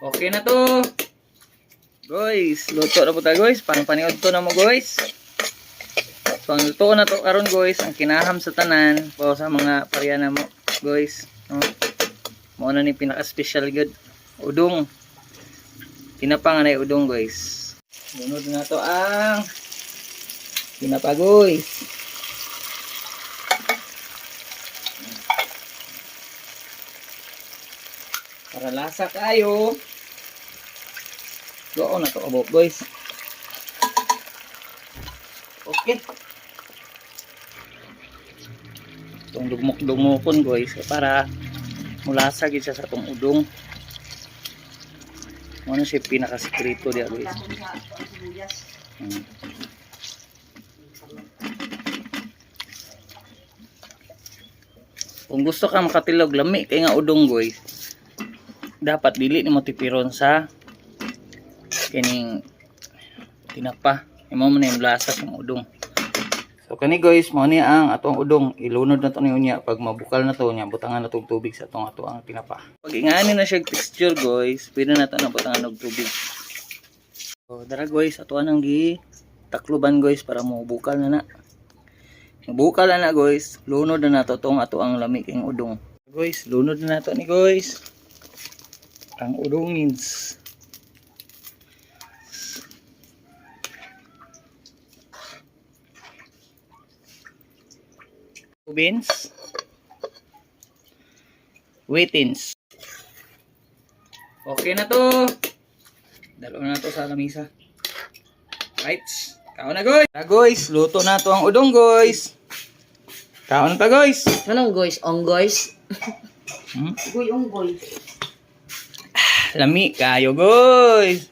Okay na to. Guys, luto na po tayo guys. Paniod to na mo guys. So ang luto na to karon guys, ang kinaham sa tanan po sa mga parya na mo guys. Mao na ni pinaka-special good. Udong. Tinapa nga na udong guys. Lunod na to ang tinapa guys. Para lasa kayo. Doon na to abot guys. Okay. Itong dugmok-dugmokon guys para mulasa gid siya sa tong udong. Ano siya pinaka-sekreto diya guys. Kung gusto ka makatilog lami kay nga udong guys, dapat dili ni mo tipiron sa kining tinapa. Imo man yung lasa sa udong. So kani guys, mao ni ang atong udong. Ilunod na to niya pag mabukal na to nya, butangan na tong tubig sa atong ang tinapa. Pag ingani na siya texture guys, pwede na to na butangan og tubig. So dara guys, ato nang gi takluban guys para mo bukal na na. Bukal na guys, lunod na nato tong ato ang lami king udong. Guys, lunod na nato ni guys. Ang udongins. Beans, wheatins. Okay na to. Dalo na to sa lamisa. Right. Kaon na guys. Guys, luto na to ang udong guys. Kaon na ta guys. Anong guys? Onggoys? Hmm? Guy onggoy. Lami kayo guys.